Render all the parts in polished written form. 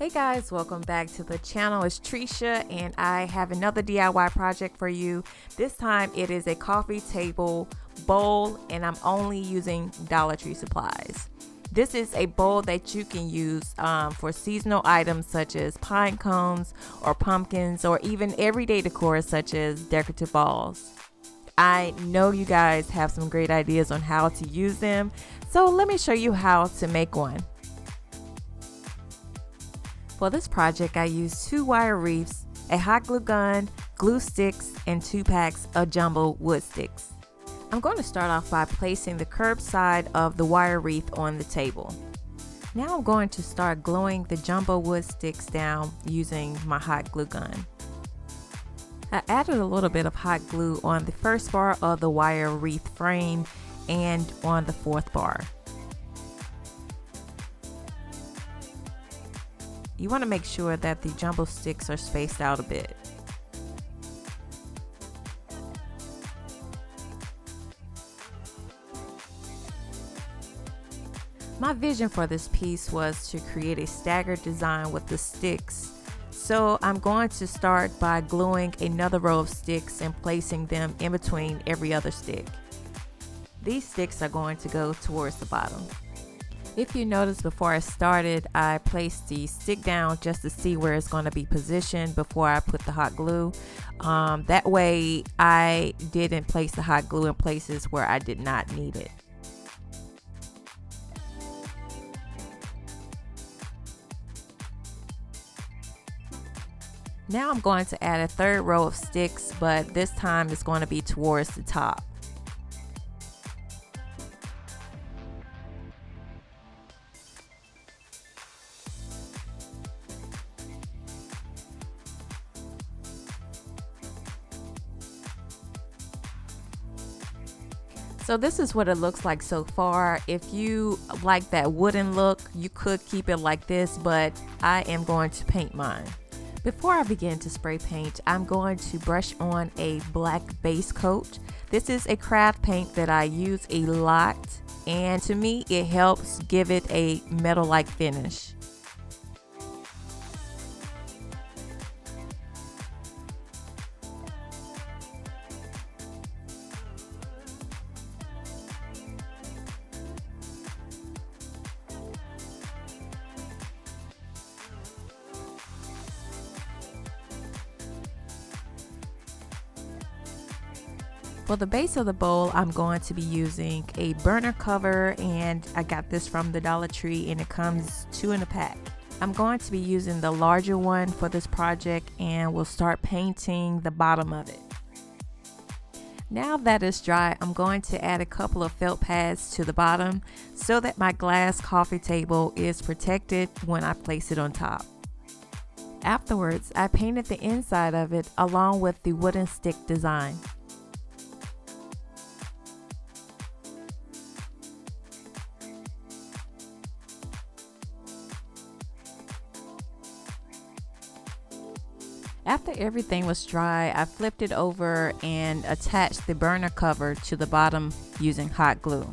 Hey guys, welcome back to the channel. It's Trisha and I have another DIY project for you. This time it is a coffee table bowl and I'm only using Dollar Tree supplies. This is a bowl that you can use for seasonal items such as pine cones or pumpkins, or even everyday decor such as decorative balls. I know you guys have some great ideas on how to use them, so let me show you how to make one. For this project, I used 2 wire wreaths, a hot glue gun, glue sticks, and 2 packs of jumbo wood sticks. I'm going to start off by placing the curved side of the wire wreath on the table. Now I'm going to start gluing the jumbo wood sticks down using my hot glue gun. I added a little bit of hot glue on the first bar of the wire wreath frame and on the 4th bar. You want to make sure that the jumbo sticks are spaced out a bit. My vision for this piece was to create a staggered design with the sticks. So I'm going to start by gluing another row of sticks and placing them in between every other stick. These sticks are going to go towards the bottom. If you notice, before I started, I placed the stick down just to see where it's going to be positioned before I put the hot glue. That way I didn't place the hot glue in places where I did not need it. Now I'm going to add a 3rd row of sticks, but this time it's going to be towards the top. So this is what it looks like so far. If you like that wooden look, you could keep it like this, but I am going to paint mine. Before I begin to spray paint, I'm going to brush on a black base coat. This is a craft paint that I use a lot, and to me it helps give it a metal-like finish. For the base of the bowl, I'm going to be using a burner cover, and I got this from the Dollar Tree and it comes 2 in a pack. I'm going to be using the larger one for this project and we'll start painting the bottom of it. Now that it's dry, I'm going to add a couple of felt pads to the bottom so that my glass coffee table is protected when I place it on top. Afterwards, I painted the inside of it along with the wooden stick design. After everything was dry, I flipped it over and attached the burner cover to the bottom using hot glue.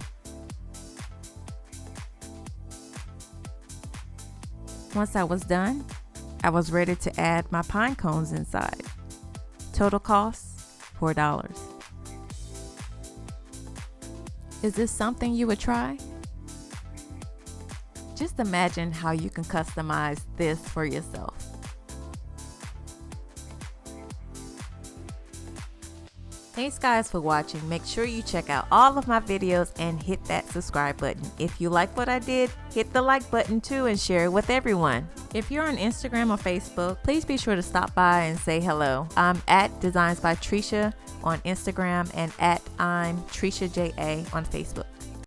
Once I was done, I was ready to add my pine cones inside. Total cost, $4. Is this something you would try? Just imagine how you can customize this for yourself. Thanks guys for watching. Make sure you check out all of my videos and hit that subscribe button. If you like what I did, hit the like button too and share it with everyone. If you're on Instagram or Facebook, please be sure to stop by and say hello. I'm at Designs by Trisha on Instagram and at I'm Trisha JA on Facebook.